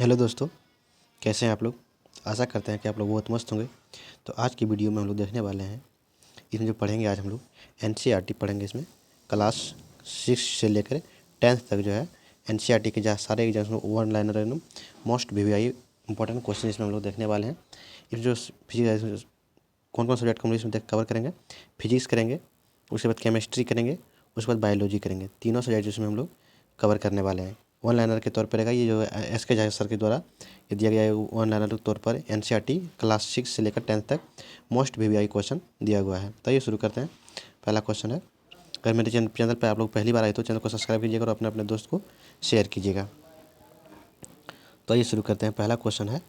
Hello दोस्तों, कैसे हैं आप लोग। आशा करते हैं कि आप लोग बहुत मस्त होंगे। तो आज की वीडियो में हम लोग देखने वाले हैं, इसमें जो पढ़ेंगे आज हम लोग एनसीईआरटी पढ़ेंगे। इसमें क्लास 6 से लेकर 10th तक जो है एनसीईआरटी के जहाँ सारे एग्जाम्स में वन लाइनर एकदम मोस्ट वीवीआई इंपॉर्टेंट क्वेश्चन इसमें हम लोग देखने वाले हैं। इसमें जो फिजिक्स कौन कौन सब्जेक्ट को हम इसमें कवर करेंगे, फिजिक्स करेंगे, उसके बाद केमिस्ट्री करेंगे, उसके बाद बायोलॉजी करेंगे। तीनों सब्जेक्ट इसमें हम लोग कवर करने वाले हैं। वन लाइनर के तौर पर रहेगा ये जो एस के झा सर के द्वारा ये दिया गया है। वन लाइनर के तौर पर एनसीईआरटी क्लास 6 से लेकर 10th तक मोस्ट वीवीआई क्वेश्चन दिया हुआ है। तो ये शुरू करते हैं। पहला क्वेश्चन है, अगर मेरे चैनल पर आप लोग पहली बार आए तो चैनल को सब्सक्राइब कीजिएगा और अपने अपने दोस्त को शेयर कीजिएगा। तो ये शुरू करते हैं। पहला क्वेश्चन है,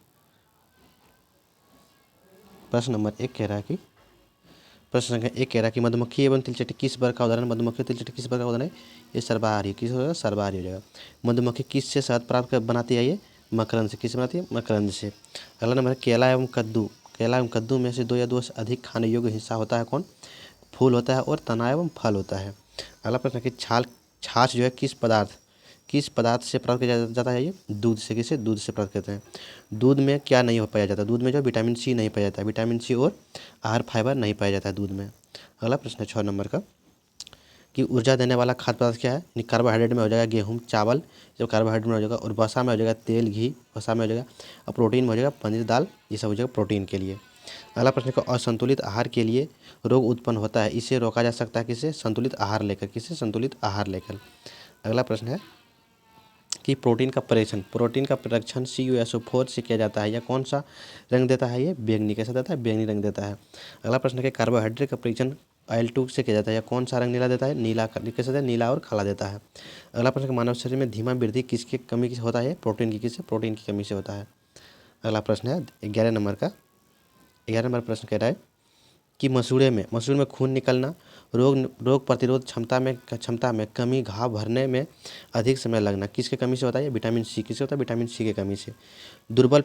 प्रश्न नंबर 1 कह रहा है कि प्रश्न संख्या 1 कह रहा है कि मधुमक्खी एवं तिलचट्टी किस वर्ग का उदाहरण। मधुमक्खी तिलचट्टी किस वर्ग का उदाहरण है? ये सर्वहारी। किस होगा? सर्वहारी हो जाएगा। मधुमक्खी किस से शहद प्राप्त कर बनाती है? ये मकरंद से। किस बनाती है? मकरंद से। अगला नंबर है, केला एवं कद्दू। केला एवं कद्दू में से 2 या 2 से अधिक खाने योग्य हिस्सा होता है कौन? फूल होता है और तना एवं फल होता है। अगला प्रश्न है कि छाछ जो है किस पदार्थ से प्राप्त किया जाता है? ये दूध से। किसे? दूध से प्राप्त करते हैं। दूध में क्या नहीं हो पाया जाता? दूध में जो विटामिन सी नहीं पाया जाता है। विटामिन सी और आहार फाइबर नहीं पाया जाता है दूध में। अगला प्रश्न है 6 नंबर का कि ऊर्जा देने वाला खाद्य पदार्थ क्या है? कार्बोहाइड्रेट में हो जाएगा गेहूँ चावल, जब कार्बोहाइड्रेट में हो जाएगा, और वसा में हो जाएगा तेल घी, वसा में हो जाएगा, और प्रोटीन में हो जाएगा पनीर दाल, ये सब हो जाएगा प्रोटीन के लिए। अगला प्रश्न है, असंतुलित आहार के लिए रोग उत्पन्न होता है, इसे रोका जा सकता है किसे? संतुलित आहार लेकर। किसे? संतुलित आहार लेकर। अगला प्रश्न है कि प्रोटीन का परीक्षण CuSO4 से किया जाता है, या कौन सा रंग देता है? ये बैंगनी। कैसा देता है? बैंगनी रंग देता है। अगला प्रश्न है कि कार्बोहाइड्रेट का परीक्षण IL-2 से किया जाता है, या कौन सा रंग नीला देता है? नीला। कैसे देता है? नीला और काला देता है। अगला प्रश्न है, मानव शरीर में धीमा वृद्धि किसकी कमी से होता है? प्रोटीन की। किससे? प्रोटीन की कमी से होता है। अगला प्रश्न है 11 नंबर का। 11 नंबर प्रश्न कह रहा है कि मसूड़े में खून निकलना, रोग प्रतिरोध क्षमता में कमी, घाव भरने में अधिक समय लगना, किसके कमी से होता है? Vitamin C. किससे होता है? विटामिन सी की कमी से। दुर्बल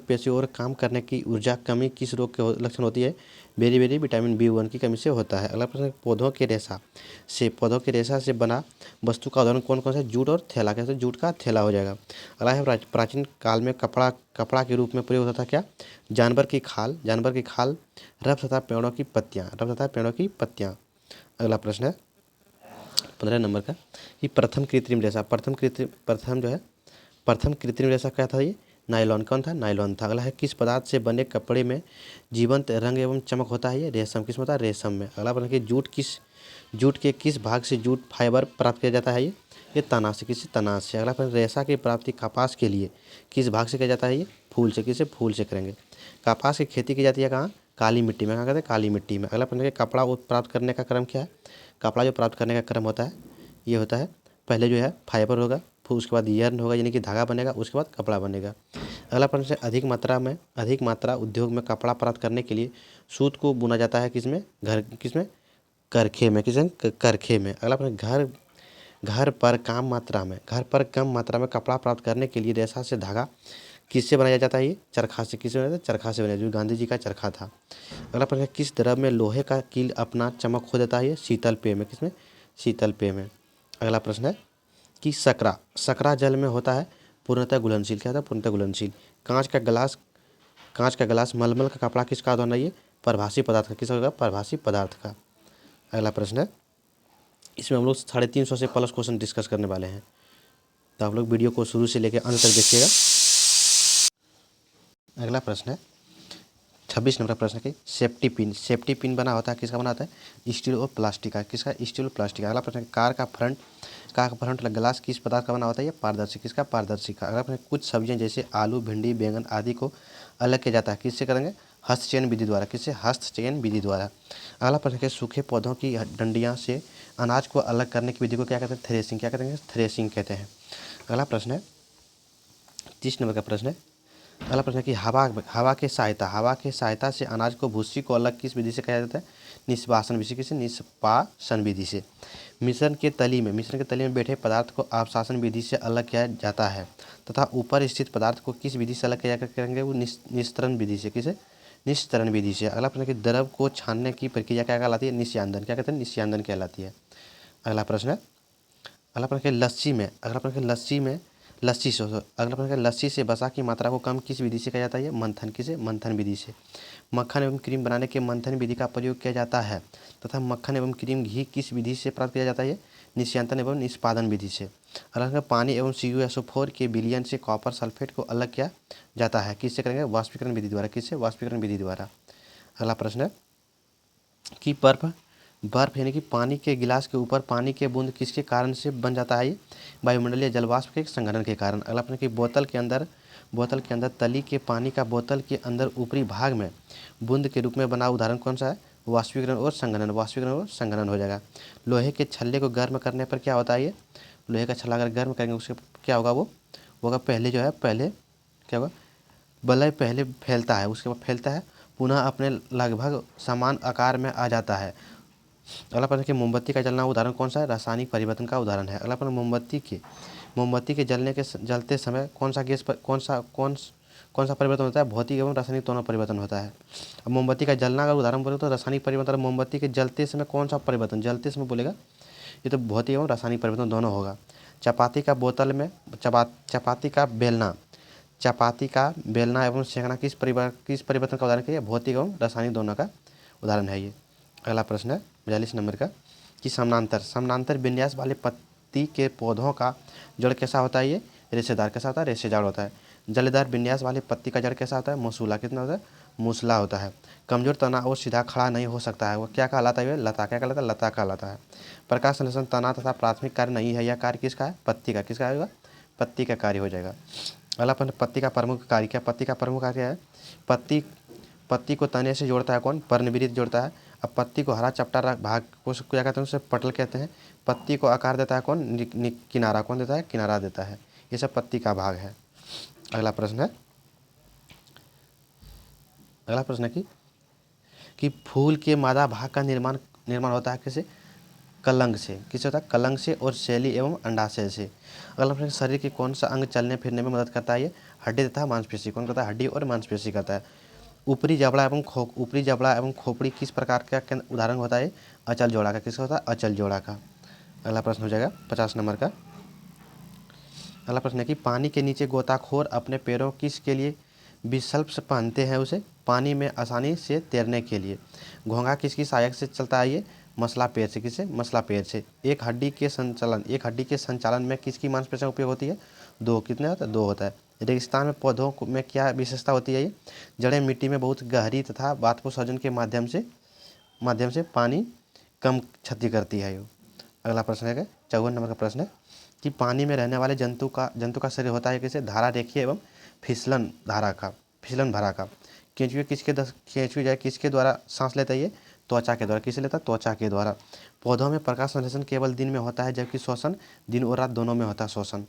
पेशियों और काम करने की ऊर्जा कमी किस रोग के लक्षण होती है? बेरी विटामिन B1 की कमी से होता है। अगला प्रश्न, पौधों के रेशा से बना वस्तु का उदाहरण कौन कौन सा? जूट और थैला। कैसे? जूट का थैला हो जाएगा। अगला है, प्राचीन काल में कपड़ा के रूप में प्रयोग होता था क्या? जानवर की खाल, रफ तथा पेड़ों की पत्तियाँ। अगला प्रश्न है 15 नंबर का कि प्रथम कृत्रिम रेशा क्या था? ये नायलॉन। कौन था? नायलॉन था। अगला है, किस पदार्थ से बने कपड़े में जीवंत रंग एवं चमक होता है? ये रेशम। किस में होता है? रेशम में। अगला प्रश्न है कि जूट के किस भाग से जूट फाइबर प्राप्त किया जाता है? ये तना से। किसी? तना से। अगला प्रश्न, रेशा की प्राप्ति कपास के लिए किस भाग से किया जाता है? ये फूल से। किसे? फूल से करेंगे। कपास की खेती की जाती है कहाँ? काली मिट्टी में। कहाँ कहते हैं? काली मिट्टी में। अगला प्रश्न है, कपड़ा प्राप्त करने का क्रम क्या है? कपड़ा जो प्राप्त करने का क्रम होता है, ये होता है, पहले जो है फाइबर होगा, फिर उसके बाद यर्न होगा यानी कि धागा बनेगा, उसके बाद कपड़ा बनेगा। अगला प्रश्न है, अधिक मात्रा उद्योग में कपड़ा प्राप्त करने के लिए सूत को बुना जाता है किसमें? करखे में। करखे में। अगला प्रश्न, घर पर कम मात्रा में कपड़ा प्राप्त करने के लिए रेशा से धागा किससे बनाया जाता है? ये चरखा से। किससे बनाया जाता है? चरखा से बनाया, जो गांधी जी का चरखा था। अगला प्रश्न है, किस द्रव में लोहे का कील अपना चमक खो देता है? ये शीतल पेय में। किसमें? शीतल पेय में। अगला प्रश्न है कि सकरा जल में होता है पूर्णतः घुलनशील। क्या होता है? पूर्णतः घुलनशील। कांच का गिलास, मलमल का कपड़ा किसका उदाहरण है? ये परभासी पदार्थ का। किसका होगा? परभासी पदार्थ का। अगला प्रश्न है, इसमें हम लोग 350 से प्लस क्वेश्चन डिस्कस करने वाले हैं, तो आप लोग वीडियो को शुरू से लेकर अंत तक देखिएगा। अगला प्रश्न है 26 नंबर प्रश्न की, सेफ्टी पिन बना होता है, किसका बना होता है? स्टील और प्लास्टिक का। किसका? स्टील और प्लास्टिक का। अगला प्रश्न है, कार का फ्रंट ग्लास किस पदार्थ का बना होता है? ये पारदर्शी। किसका? पारदर्शी का। अगला प्रश्न, कुछ सब्जियां जैसे आलू, भिंडी, बैंगन आदि को अलग किया जाता है, किससे करेंगे? हस्तचयन विधि द्वारा। किससे? हस्तचयन विधि द्वारा। अगला प्रश्न है, सूखे पौधों की डंडियाँ से अनाज को अलग करने की विधि को क्या कहते हैं? थ्रेसिंग। क्या कहते हैं? थ्रेसिंग कहते हैं। अगला प्रश्न है 30 नंबर का प्रश्न है। अगला प्रश्न है कि हवा के सहायता से अनाज को भूसी को अलग किस विधि से किया जाता है? निष्पासन विधि। किसे? निष्पासन विधि से। मिश्रण के तली में बैठे पदार्थ को अपसाशन विधि से अलग किया जाता है तथा ऊपर स्थित पदार्थ को किस विधि से अलग किया करेंगे? वो निस्तरण विधि से। किसे? निस्तरण विधि से। अगला प्रश्न है कि द्रव को छानने की प्रक्रिया क्या कहलाती है? निस्यांदन। क्या कहते हैं? निस्यांदन कहलाती है। अगला प्रश्न है लस्सी से अगला प्रश्न है लस्सी से वसा की मात्रा को कम किस विधि से किया जाता है? मंथन। किसे? मंथन विधि से। मक्खन एवं क्रीम बनाने के मंथन विधि का प्रयोग किया जाता है तथा मक्खन एवं क्रीम घी किस विधि से प्राप्त किया जाता है? निस्यंदन एवं निष्पादन विधि से। अगला पानी एवं CuSO4 के विलयन से कॉपर सल्फेट को अलग किया जाता है? किससे करेंगे? वाष्पीकरण विधि द्वारा। किससे? वाष्पीकरण विधि द्वारा। अगला प्रश्न है कि बर्फ यानी कि पानी के गिलास के ऊपर पानी के बूंद किसके कारण से बन जाता है? ये वायुमंडलीय जलवाष्प के संघनन के कारण। अगला प्रश्न कि बोतल के अंदर तली के पानी का बोतल के अंदर ऊपरी भाग में बूंद के रूप में बना उदाहरण कौन सा है? वाष्पीकरण और संघनन। वाष्पीकरण और संघनन हो जाएगा। लोहे के छल्ले को गर्म करने पर क्या होता है? ये लोहे का छल्ला अगर गर्म करेंगे उससे क्या होगा? वो होगा पहले क्या होगा? वलय पहले फैलता है, उसके बाद फैलता है, पुनः अपने लगभग समान आकार में आ जाता है। अगला प्रश्न कि मोमबत्ती का जलना उदाहरण कौन सा है? रासायनिक परिवर्तन का उदाहरण है। अगला प्रश्न मोमबत्ती के जलते समय कौन सा गैस पर कौन सा परिवर्तन होता है? भौतिक एवं रासायनिक दोनों परिवर्तन होता है। अब मोमबत्ती का जलना का उदाहरण बोले तो रासायनिक परिवर्तन। मोमबत्ती के जलते समय कौन सा परिवर्तन? जलते समय बोलेगा ये तो भौतिक एवं रासायनिक परिवर्तन दोनों होगा। चपाती का बेलना एवं सेंकना किस परिवर्तन का उदाहरण है? भौतिक एवं रासायनिक दोनों का उदाहरण है ये। अगला प्रश्न है 42 नंबर का कि समानांतर विन्यास वाले पत्ती के पौधों का जड़ कैसा होता है? ये रेशेदार। कैसा होता है? रेशेदार होता है। जलेदार विन्यास वाले पत्ती का जड़ कैसा होता है? मूसला। कितना होता है? मूसला होता है। कमजोर तना और सीधा खड़ा नहीं हो सकता है, वो क्या कहलाता है? लता। क्या कहलाता है? लता कहलाता है। प्रकाश संश्लेषण तना तथा प्राथमिक कार्य नहीं है, यह कार्य किसका है? पत्ती का। किसका होगा? पत्ती का कार्य हो जाएगा। अगला प्रश्न पत्ती का प्रमुख कार्य क्या? पत्ती का प्रमुख कार्य है पत्ती को तने से जोड़ता है कौन? पर्णविरीत जोड़ता है। अब पत्ती को हरा चपटा भाग को क्या कहते हैं? उसे पटल कहते हैं। पत्ती को आकार देता है कौन? किनारा। कौन देता है? किनारा देता है। ये सब पत्ती का भाग है। अगला प्रश्न है कि फूल के मादा भाग का निर्माण होता है किसे? कलंक से। किससे होता है? कलंक से और शैली एवं अंडाशय से। अगला प्रश्न शरीर के कौन सा अंग चलने फिरने में मदद करता है? ये हड्डी तथा मांसपेशी। कौन करता है? हड्डी और मांसपेशी करता है। ऊपरी जबड़ा एवं खोपड़ी किस प्रकार का उदाहरण होता है? अचल जोड़ा का। किसका होता है? अचल जोड़ा का। अगला प्रश्न हो जाएगा 50 नंबर का। अगला प्रश्न है कि पानी के नीचे गोताखोर अपने पैरों किसके लिए विकल्प से पहनते हैं? उसे पानी में आसानी से तैरने के लिए। घोंघा किसकी सहायक से चलता है? ये मसला पैर से। किससे? मसला पैर से। एक हड्डी के संचालन में किसकी मांसपेशियां उपयोग होती है? दो। कितने होता है? दो होता है। रेगिस्तान में पौधों में क्या विशेषता होती है? ये जड़ें मिट्टी में बहुत गहरी तथा वाष्पोत्सर्जन के माध्यम से पानी कम क्षति करती है। अगला प्रश्न है 54 नंबर का प्रश्न है कि पानी में रहने वाले जंतु का शरीर होता है कैसे? धारा रेखीय एवं फिसलन भरा का। केंचुए किसके द्वारा सांस लेता है? ये त्वचा के द्वारा। किसे लेता है? त्वचा के द्वारा। पौधों में प्रकाश संश्लेषण केवल दिन में होता है जबकि श्वसन दिन और रात दोनों में होता है श्वसन।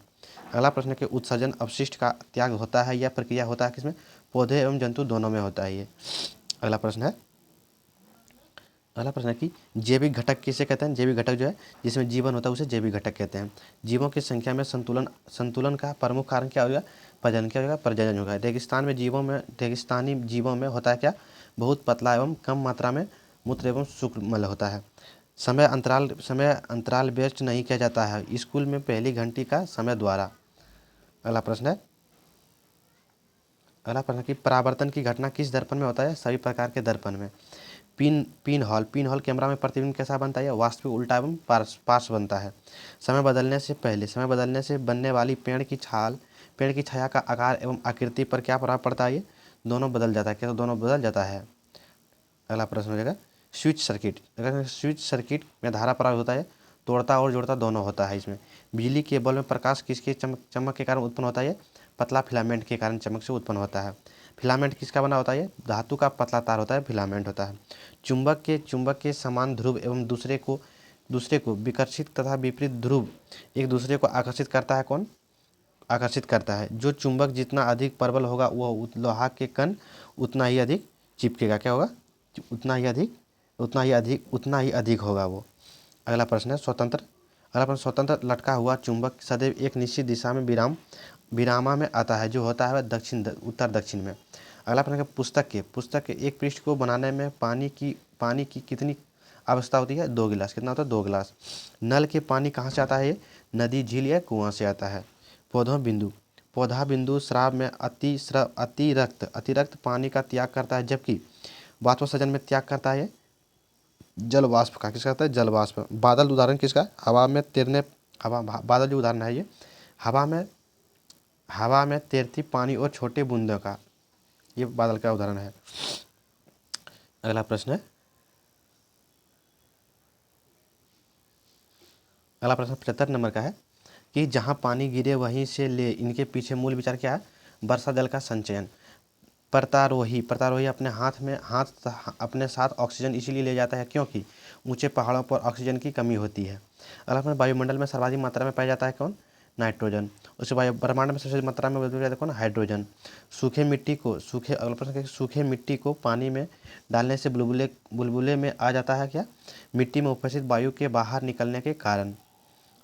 अगला प्रश्न है उत्सर्जन अपशिष्ट का त्याग होता है या प्रक्रिया होता है किसमें? पौधे एवं जंतु दोनों में होता है ये। अगला प्रश्न है कि जैविक घटक किसे कहते हैं? जैविक घटक जो है जिसमें जीवन होता है उसे जैविक घटक कहते हैं। जीवों की संख्या में संतुलन का प्रमुख कारण क्या होगा? प्रजनन। क्या होगा? प्रजनन होगा। रेगिस्तानी जीवों में होता है क्या? बहुत पतला एवं कम मात्रा में मूत्र एवं शुक्ल होता है। समय अंतराल व्यस्त नहीं किया जाता है स्कूल में पहली घंटी का समय द्वारा। अगला प्रश्न कि परावर्तन की घटना किस दर्पण में होता है? सभी प्रकार के दर्पण में। पिन हॉल कैमरा में प्रतिबिंब कैसा बनता है? वास्तविक उल्टा एवं पार्श्व बनता है। समय बदलने से बनने वाली पेड़ की छाया का आकार एवं आकृति पर क्या प्रभाव पड़ता है? ये दोनों बदल जाता है। क्या? दोनों बदल जाता है। अगला प्रश्न हो जाएगा स्विच सर्किट में धारा प्रवाह होता है, तोड़ता और जोड़ता दोनों होता है इसमें। बिजली के बल्ब में प्रकाश किसके चमक के कारण उत्पन्न होता है? पतला फिलामेंट के कारण चमक से उत्पन्न होता है। फिलामेंट किसका बना होता है? धातु का पतला तार होता है, फिलामेंट होता है। चुंबक के समान ध्रुव एवं दूसरे को विकर्षित तथा विपरीत ध्रुव एक दूसरे को आकर्षित करता है। कौन आकर्षित करता है? जो चुंबक जितना अधिक प्रबल होगा वह लोहा के कण उतना ही अधिक चिपकेगा। क्या होगा? उतना ही अधिक होगा वो। अगला प्रश्न है स्वतंत्र लटका हुआ चुंबक सदैव एक निश्चित दिशा में विरामा में आता है जो होता है उत्तर दक्षिण में। अगला प्रश्न है पुस्तक के एक पृष्ठ को बनाने में पानी की कितनी आवश्यकता होती है? 2 गिलास। कितना होता है? 2 गिलास। नल के पानी कहाँ से आता है? ये नदी, झील या कुआं से आता है। पौधों बिंदु, पौधा बिंदु स्राव में अतिरक्त पानी का त्याग करता है, जबकि वाष्पोत्सर्जन में त्याग करता है जल वाष्प का। किसका करता है? जल वाष्प। बादल उदाहरण किसका? हवा में तैरने, बादल जो उदाहरण है ये हवा में तैरती पानी और छोटे बूंदों का, ये बादल का उदाहरण है। अगला प्रश्न 75 नंबर का है कि जहाँ पानी गिरे वहीं से ले, इनके पीछे मूल विचार क्या है? वर्षा जल का संचयन। पर्वतारोही अपने साथ ऑक्सीजन इसीलिए ले जाता है क्योंकि ऊंचे पहाड़ों पर ऑक्सीजन की कमी होती है। अगला प्रश्न, वायुमंडल में सर्वाधिक मात्रा में पाया जाता है कौन? नाइट्रोजन। उसके बाद ब्रह्मांड में सबसे मात्रा में पाया जाता है कौन? हाइड्रोजन। अगला प्रश्न, सूखे मिट्टी को पानी में डालने से बुलबुले में आ जाता है क्या? मिट्टी में उपस्थित वायु के बाहर निकलने के कारण।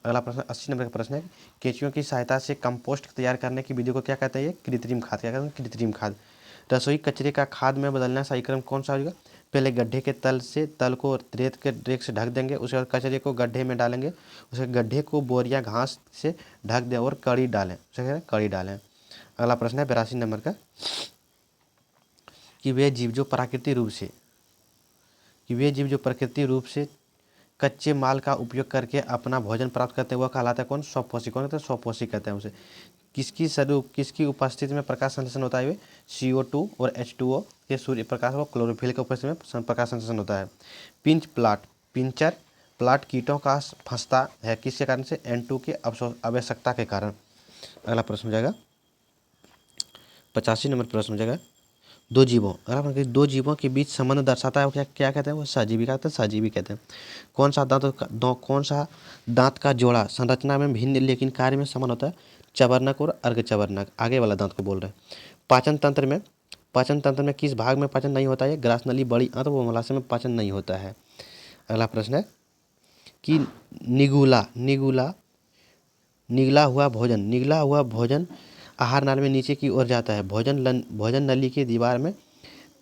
अगला प्रश्न 80 नंबर का प्रश्न है, केंचुओं की सहायता से कंपोस्ट तैयार करने की विधि को क्या कहते हैं? ये कृत्रिम खाद। क्या कहते हैं? कृत्रिम खाद। रसोई कचरे का खाद में बदलना सही क्रम कौन सा होगा? पहले गड्ढे के तल को रेत से ढक देंगे, उसके बाद कचरे को गड्ढे में डालेंगे, उसके गड्ढे को बोरिया घास से ढक दें और कड़ी डालें, कड़ी डालें। अगला प्रश्न है 82 नंबर का कि वे जीव जो प्रकृति रूप से कच्चे माल का उपयोग करके अपना भोजन प्राप्त करते हैं वह कहलाता है कौन? स्वपोषी। कौन कहते हैं? स्वपोषी कहते हैं उसे। किसकी उपस्थिति में प्रकाश संश्लेषण होता है? CO2 और H2O के सूर्य प्रकाश व क्लोरोफिल के उपस्थिति में प्रकाश संश्लेषण होता है। पिंचर प्लाट कीटों का फंसता है किसके कारण से? N2 की आवश्यकता के कारण। अगला प्रश्न हो जाएगा 85 नंबर प्रश्न हो जाएगा, दो जीवों के बीच संबंध दर्शाता है क्या कहते हैं? वो सहजीवी कहते हैं, सहजीवी कहते हैं। कौन सा दांत का जोड़ा संरचना में भिन्न लेकिन कार्य में समान होता है? चवर्णक और अर्धचवर्णक। आगे वाला दांत को बोल रहे हैं। पाचन तंत्र में किस भाग में पाचन नहीं होता है? ग्रासनली, बड़ी आंत व मलाशय में पाचन नहीं होता है। अगला प्रश्न है कि निगला हुआ भोजन आहार नाल में नीचे की ओर जाता है। भोजन नली की दीवार में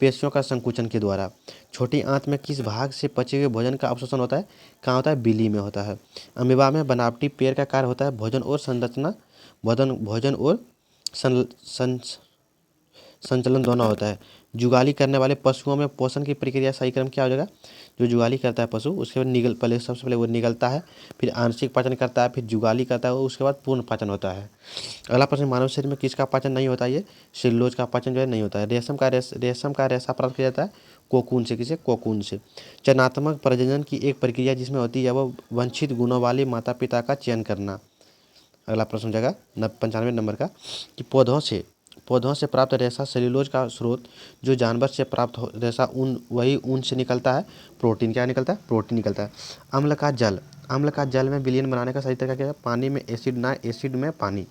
पेशियों का संकुचन के द्वारा। छोटी आंत में किस भाग से पचे हुए भोजन का अवशोषण होता है? कहाँ होता है? बिली में होता है। अमीबा में बनावटी पेड़ का कार्य होता है भोजन और संचलन दोनों होता है। जुगाली करने वाले पशुओं में पोषण की प्रक्रिया सही क्रम क्या हो जाएगा? जो जुगाली करता है पशु उसके बाद सबसे पहले वो निगलता है, फिर आंशिक पाचन करता है, फिर जुगाली करता है, उसके बाद पूर्ण पाचन होता है। अगला प्रश्न, मानव शरीर में किसका पाचन नहीं होता है? ये सेलुलोज का पाचन जो है नहीं होता है। रेशम का रेशा प्राप्त किया जाता है कोकून से। किसे? कोकून से। चयनात्मक प्रजनन की एक प्रक्रिया जिसमें होती है वो वांछित गुणों वाले माता पिता का चयन करना। अगला प्रश्न हो जाएगा 95 नंबर का कि पौधों से प्राप्त रेशा सेल्यूलोज का स्रोत जो जानवर से प्राप्त रेशा वही ऊन से निकलता है प्रोटीन। क्या निकलता है? प्रोटीन निकलता है। अम्ल का जल में विलीन बनाने का सही तरीका क्या है? पानी में एसिड, ना एसिड में पानी।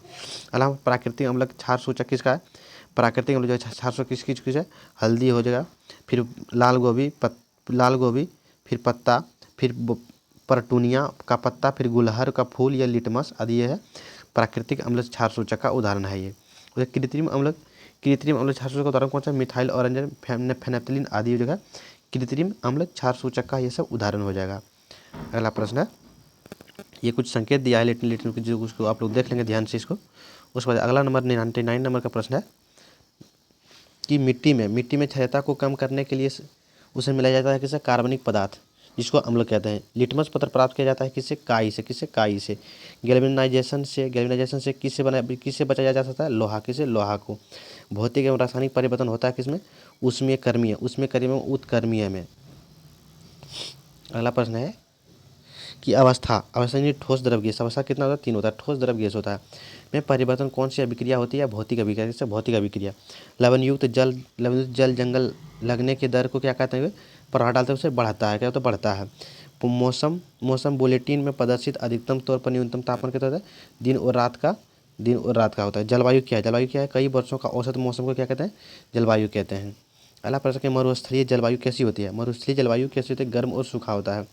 अलावा प्राकृतिक अम्ल क्षार सूचक किसका है? प्राकृतिक अम्ल जो है क्षार सूचक किस है? हल्दी हो जाएगा, फिर लाल गोभी, फिर पत्ता, फिर परटूनिया का पत्ता, फिर गुलहर का फूल या लिटमस आदि। ये है प्राकृतिक अम्ल क्षार सूचक का उदाहरण है। ये कृत्रिम अम्ल क्षार सूचक का उदाहरण कौन सा? मिथाइल ऑरेंज, फेनेप्थलीन आदि हो जाएगा कृत्रिम अम्ल क्षार सूचक का ये सब उदाहरण हो जाएगा। अगला प्रश्न है, ये कुछ संकेत दिया है लिटिल जो उसको आप लोग देख लेंगे ध्यान से इसको। उसके बाद अगला नंबर 99 नंबर का प्रश्न है कि मिट्टी में क्षारीयता को कम करने के लिए उसे मिलाया जाता है किससे? कार्बनिक पदार्थ जिसको अम्ल कहते हैं। लिटमस पत्र प्राप्त किया जाता है किससे? काई से। गैल्वेनाइजेशन से किससे बचाया जा सकता है? लोहा को। भौतिक एवं रासायनिक परिवर्तन होता है किसमें? ऊष्मीय उत्कर्मीय में। अगला प्रश्न है कि अवस्था यानी ठोस द्रव गैस अवस्था कितना होता है? 3 होता है। ठोस द्रव गैस होता है में परिवर्तन कौन सी अभिक्रिया होती है? भौतिक अभिक्रिया। किससे? भौतिक अभिक्रिया। लवणयुक्त जल जंगल लगने के दर को क्या कहते हैं? प्रभाव डालते हैं उसे बढ़ाता है। क्या होता है? बढ़ता है। मौसम बुलेटिन में प्रदर्शित अधिकतम तौर पर न्यूनतम तापमान कितना होता है? दिन और रात का होता है। जलवायु क्या है? कई वर्षों का औसत मौसम को क्या कहते हैं? जलवायु कहते हैं। अगला प्रश्न है मरुस्थलीय जलवायु कैसी होती है? गर्म और सूखा होता है।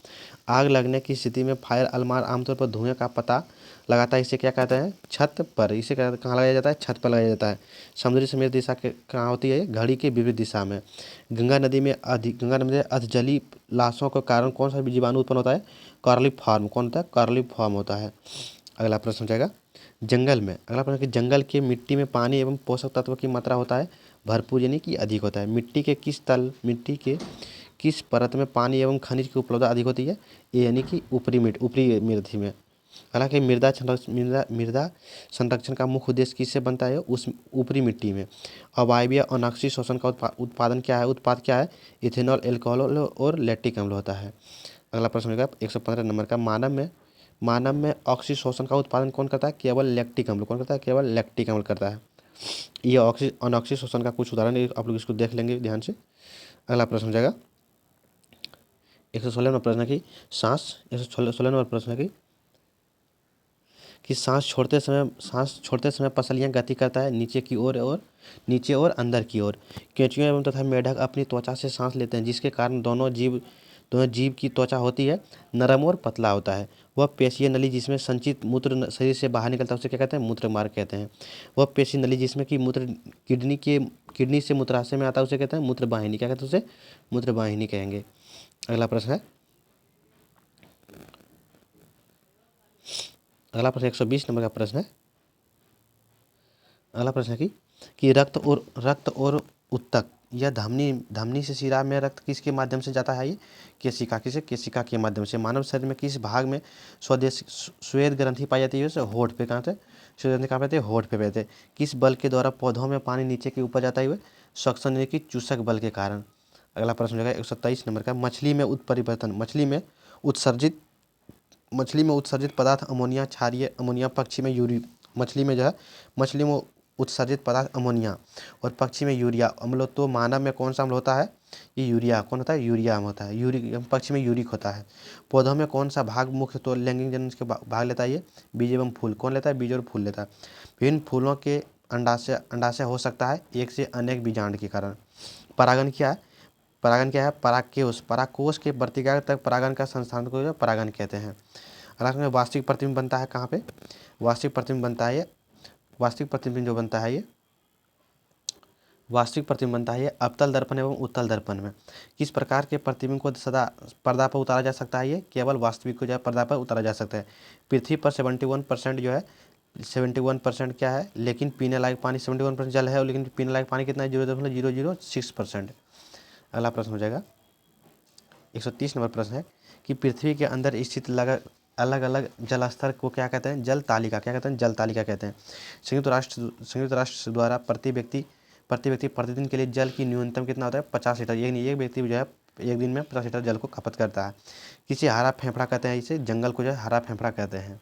आग लगने की स्थिति में फायर अलार्म आमतौर पर धुएं का पता लगाता है। इसे क्या कहते हैं? छत पर। इसे कहाँ लगाया जाता है? छत पर लगाया जाता है। समुद्री समेत दिशा कहाँ होती है? घड़ी के विपरीत दिशा में। गंगा नदी में अधजली लाशों के कारण कौन सा जीवाणु उत्पन्न होता है? कॉर्लिफॉर्म। कौन होता है? कॉर्लिफॉर्म होता है। अगला प्रश्न हो जाएगा जंगल में। अगला प्रश्न कि जंगल के मिट्टी में पानी एवं पोषक तत्व की मात्रा होता है भरपूर यानी कि अधिक होता है। मिट्टी के किस परत में पानी एवं खनिज की उपलब्धता अधिक होती है? ए यानी कि ऊपरी मिट्टी में। हालांकि मृदा संरक्षण का मुख्य उद्देश्य किससे बनता है? उस ऊपरी मिट्टी में। अवायवीय अनाक्षी शोषण का उत्पाद क्या है? इथेनॉल, एल्कोहल और लैक्टिक अम्ल होता है। अगला प्रश्न होगा 115 नंबर का मानव में ऑक्सी शोषण का उत्पादन कौन करता है? केवल लैक्टिक अम्ल। कौन करता है? केवल लैक्टिक अम्ल करता है। ये अनॉक्सी शोषण का कुछ उदाहरण आप लोग इसको देख लेंगे ध्यान से। अगला प्रश्न हो जाएगा 116 नंबर प्रश्न की सांस 116 नंबर प्रश्न की कि सांस छोड़ते समय पसलियाँ गति करता है नीचे और अंदर की ओर। केंचुआ एवं तथा मेढक अपनी त्वचा से सांस लेते हैं जिसके कारण दोनों जीव की त्वचा होती है नरम और पतला होता है। वह पेशीय नली जिसमें संचित मूत्र शरीर से बाहर निकलता है उसे क्या कहते हैं? मूत्र मार्ग कहते हैं। वह पेशी नली जिसमें कि मूत्र किडनी से मूत्राशय में आता है उसे कहते हैं मूत्र वाहिनी। क्या कहते हैं? उसे मूत्र वाहिनी कहेंगे। अगला प्रश्न 120 नंबर का प्रश्न है। अगला प्रश्न है कि रक्त और उत्तक या धमनी से शिरा में रक्त किसके माध्यम से जाता है? ये केशिका के माध्यम से। मानव शरीर में किस भाग में श्वेत ग्रंथि पाई जाती है? उसे होठ पे। कहाँ से श्वेत ग्रंथि कहाँ पे? होठ पे रहते। किस बल के द्वारा पौधों में पानी नीचे के ऊपर जाता है? सक्शन यानी कि चूसक बल के कारण। अगला प्रश्न हो जाएगा 123 नंबर का मछली में उत्परिवर्तन मछली में उत्सर्जित पदार्थ अमोनिया, क्षारीय अमोनिया, मछली में उत्सर्जित पदार्थ अमोनिया और पक्षी में यूरिया अम्ल। तो मानव में कौन सा अम्ल होता है? ये यूरिया। कौन होता है? यूरिया अम्ल होता है। पक्षी में यूरिक होता है। पौधों में कौन सा भाग मुख्य तो लैंगिक जनन के भाग लेता है? ये बीज एवं फूल। कौन लेता है? बीज और फूल लेता है। विभिन्न फूलों के अंडाशय हो सकता है एक से अनेक बीजांड के कारण। परागण क्या है? परागकोश के वर्तिका तक परागण का संस्थान को परागण कहते हैं। अगला में वास्तविक प्रतिबिंब बनता है कहाँ पे? वास्तविक प्रतिबिंब बनता है ये अवतल दर्पण एवं उत्तल दर्पण में। किस प्रकार के प्रतिबिंब को सदा पर्दा पर उतारा जा सकता है? ये केवल वास्तविक को जो है पर्दा पर उतारा जा सकता है। पृथ्वी पर 71% जो है 71% क्या है? लेकिन पीने लायक पानी 71% जल है लेकिन पीने लायक पानी कितना है? 0.006%। अगला प्रश्न हो जाएगा 130 नंबर प्रश्न है कि पृथ्वी के अंदर स्थित अलग अलग जल स्तर को क्या कहते हैं? जल तालिका। क्या कहते हैं? जल तालिका कहते हैं। संयुक्त राष्ट्र द्वारा प्रति व्यक्ति प्रतिदिन के लिए जल की न्यूनतम कितना होता है? 50 लीटर। एक व्यक्ति जो है एक दिन में 50 लीटर जल को खपत करता है। किसे हरा फेफड़ा कहते हैं? इसे जंगल को जो है हरा फेफड़ा कहते हैं।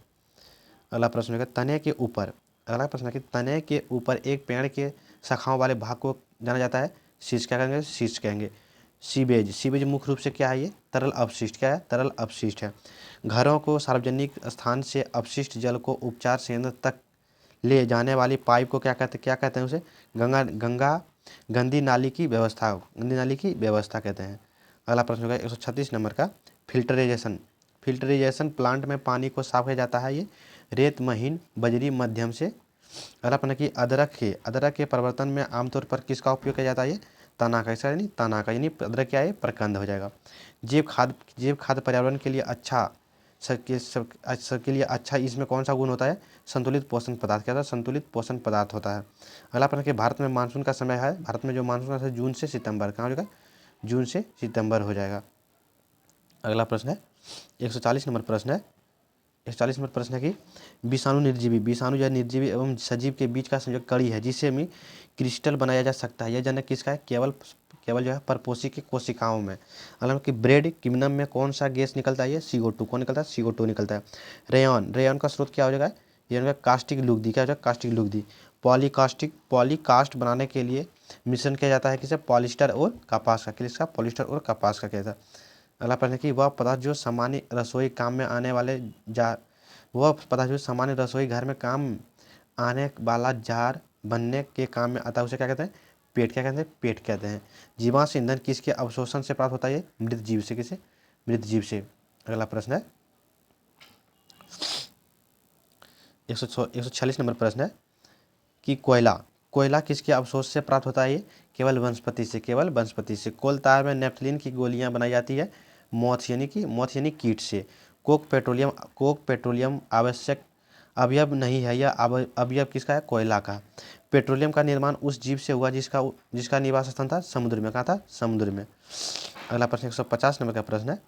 अगला प्रश्न है तने के ऊपर। अगला प्रश्न है कि तने के ऊपर एक पेड़ के शाखाओं वाले भाग को जाना जाता है शीर्ष। क्या कहेंगे? शीर्ष कहेंगे। सीवेज मुख्य रूप से क्या है? ये तरल अपशिष्ट। क्या है? तरल अपशिष्ट है। घरों को सार्वजनिक स्थान से अपशिष्ट जल को उपचार संयंत्र तक ले जाने वाली पाइप को क्या कहते हैं? उसे गंदी नाली की व्यवस्था कहते हैं। अगला प्रश्न होगा 136 नंबर का फिल्टरेशन प्लांट में पानी को साफ किया जाता है ये रेत महीन बजरी मध्यम से। अगला प्रश्न कि अदरक के प्रवर्तन में आमतौर पर किसका उपयोग किया जाता है? ये तना का। इसका यानी अदरक क्या है? प्रकंद हो जाएगा। जैव खाद्य पर्यावरण के लिए अच्छा इसमें कौन सा गुण होता है? संतुलित पोषण पदार्थ। क्या होता है? संतुलित पोषण पदार्थ होता है। अगला प्रश्न कि भारत में मानसून का समय है। भारत में जो मानसून का जून से सितंबर। कहाँ हो जाएगा? जून से सितंबर हो जाएगा। अगला प्रश्न है 140 नंबर प्रश्न है। 140 नंबर प्रश्न है कि विषाणु जो है निर्जीवी एवं सजीव के बीच का संयोग कड़ी है जिसे में क्रिस्टल बनाया जा सकता है। यह जनक किसका है? केवल जो है परपोषी की कोशिकाओं में। अगला कि ब्रेड किम्नम में कौन सा गैस निकलता है? ये CO2। कौन निकलता है? CO2 निकलता है। रेयन का स्रोत क्या हो जाएगा? ये कास्टिक लुगदी। क्या हो जाएगा? कास्टिक लुगदी। पॉलीकास्ट बनाने के लिए मिश्रण किया जाता है किसे? पॉलिस्टर और कपास का। किसका? पॉलिस्टर और कपास का कहता है। अगला प्रश्न है कि वह पदार्थ जो सामान्य रसोई घर में काम आने वाला जार बनने के काम में आता है उसे क्या कहते हैं? पेट कहते हैं। जीवाश्म ईंधन किसके अवशोषण से प्राप्त होता है? मृत जीव से। किसे? मृत जीव से। अगला प्रश्न है 146 नंबर प्रश्न है कि कोयला किसके अवशोष से प्राप्त होता है? ये केवल वनस्पति से। कोल तार में नेफ्थलीन की गोलियां बनाई जाती है मॉथ यानी कीट से। कोक पेट्रोलियम अवयव नहीं है, यह अवयव किसका है? कोयला का। पेट्रोलियम का निर्माण उस जीव से हुआ जिसका निवास स्थान था समुद्र में। कहाँ था? समुद्र में। अगला प्रश्न 150 नंबर का प्रश्न है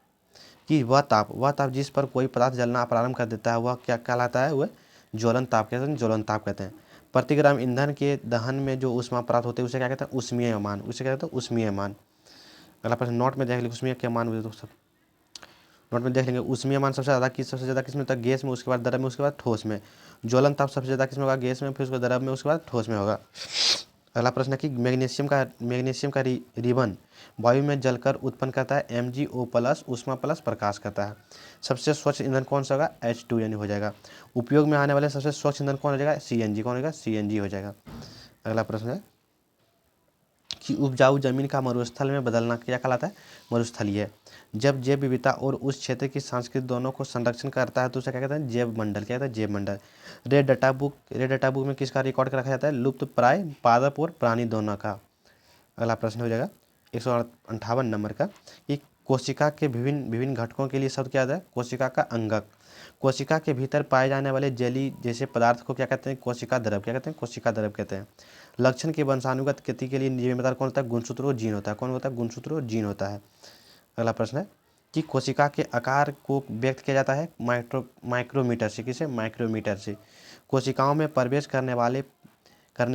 कि वह ताप जिस पर कोई पदार्थ जलना प्रारंभ कर देता है वह क्या कहलाता है? वह ज्वलन ताप कहते हैं, ज्वलन ताप कहते हैं। प्रति ग्राम ईंधन के दहन में जो ऊष्मा प्राप्त होती है उसे क्या कहते हैं? ऊष्मीय मान। उसे क्या कहते हैं? ऊष्मीय मान। अगला प्रश्न नोट में देख लीजिए, ऊष्मीय के मान बोले तो सब नोट में देख लेंगे। ऊष्मीय मान सबसे ज़्यादा किस में होता है? गैस में, उसके बाद द्रव में, उसके बाद ठोस में। ज्वलन ताप सबसे ज़्यादा किस में होगा? गैस में, फिर उसके बाद द्रव में, उसके बाद ठोस में होगा। अगला प्रश्न है कि मैग्नीशियम का रिबन वायु में जलकर उत्पन्न करता है MgO प्लस ऊष्मा प्लस प्रकाश करता है। सबसे स्वच्छ ईंधन कौन सा होगा? H2 यानी हो जाएगा। उपयोग में आने वाले सबसे स्वच्छ ईंधन कौन हो जाएगा? CNG। कौन होगा? CNG हो जाएगा। अगला प्रश्न है कि उपजाऊ जमीन का मरुस्थल में बदलना क्या कहलाता है? मरुस्थलीय। जब जैव विविधता और उस क्षेत्र की संस्कृति दोनों को संरक्षण करता है तो उसे क्या कहते हैं? जैव मंडल। क्या कहता है? जैव मंडल। रेड डाटा बुक में किसका रिकॉर्ड रखा जाता है? लुप्त प्राय पादप और प्राणी दोनों का। अगला प्रश्न हो जाएगा 158 नंबर का कि कोशिका के विभिन्न विभिन्न घटकों के लिए शब्द क्या आता है? कोशिका का अंगक। कोशिका के भीतर पाए जाने वाले जेली जैसे पदार्थ को क्या कहते हैं? कोशिका द्रव। क्या कहते हैं? कोशिका द्रव कहते हैं। लक्षण की वंशानुगत गति के लिए जिम्मेदार कौन होता है? गुणसूत्र और जीन होता है। कौन होता है? गुणसूत्र और जीन होता है। अगला प्रश्न है कि कोशिका के आकार को व्यक्त किया जाता है माइक्रोमीटर से। किसे? माइक्रोमीटर से। कोशिकाओं में प्रवेश करने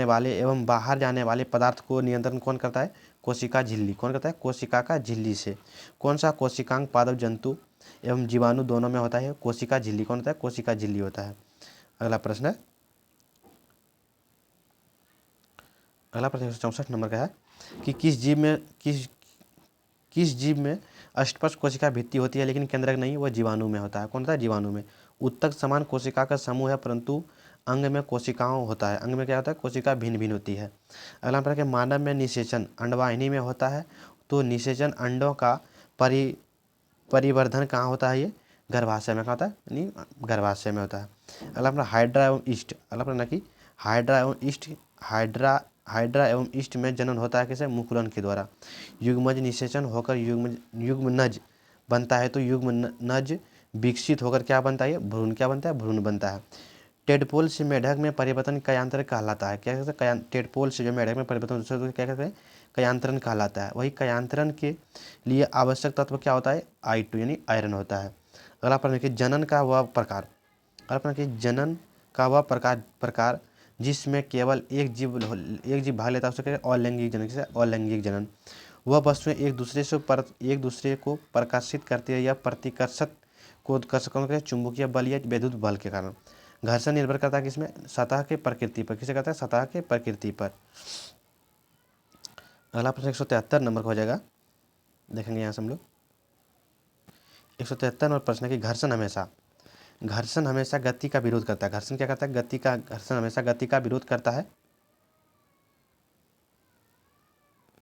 वाले एवं बाहर जाने वाले पदार्थ को नियंत्रण कौन करता है? कोशिका झिल्ली। कौन करता है? कोशिका का झिल्ली से। कौन सा कोशिकांग पादप जंतु एवं जीवाणु दोनों में होता है? कोशिका झिल्ली। कौन होता है? कोशिका झिल्ली होता है। अगला प्रश्न है 164 नंबर का है कि किस जीव में अष्टपक्ष कोशिका भित्ति होती है लेकिन केंद्रक नहीं? वह जीवाणु में होता है। कौन होता है? जीवाणु में। उत्तक समान कोशिका का समूह है परंतु अंग में कोशिकाओं होता है। अंग में क्या होता है? कोशिका भिन्न भिन्न होती है। अगला प्रश्न है मानव में निषेचन अंडवाहिनी में होता है तो निषेचन अंडों का परिवर्धन कहाँ होता है? ये गर्भाशय में। कहाँ होता है? यानी गर्भाशय में होता है। अगला अपना हाइड्रा एवं ईस्ट। अगला प्रश्न है कि हाइड्रा एवं ईस्ट में जनन होता है कैसे? मुकुलन के द्वारा। युग्मज निषेचन होकर युग्मनज बनता है तो युग्मनज विकसित होकर क्या बनता है? भ्रूण। क्या बनता है? भ्रूण बनता है। टेडपोल से मेढक में परिवर्तन कयांतरण कहलाता है। क्या कहते हैं? टेडपोल से जो मेढक में परिवर्तन होता है तो क्या कहते हैं? कयांतरण कहलाता है। वही कयांतरण के लिए आवश्यक तत्व क्या होता है? I2 यानी आयरन होता है। अगला प्रश्न कि जनन का वह प्रकार। अगला प्रश्न कि जनन का वह प्रकार जिसमें केवल एक जीव भाग लेता है उसे कहते हैं अलैंगिक जनन। किसे? अलैंगिक जनन। वह वस्तुएं एक दूसरे को प्रकाशित करती है या प्रतिकर्षक को चुंबकीय बल या विद्युत बल के कारण। घर्षण निर्भर करता है किसमें? सतह के प्रकृति पर। किसे कहता है? सतह के प्रकृति पर। अगला प्रश्न 173 नंबर का हो जाएगा, देखेंगे यहाँ से हम लोग 173 नंबर प्रश्न है कि घर्षण हमेशा गति का विरोध करता है। घर्षण क्या करता है? घर्षण हमेशा गति का विरोध करता है।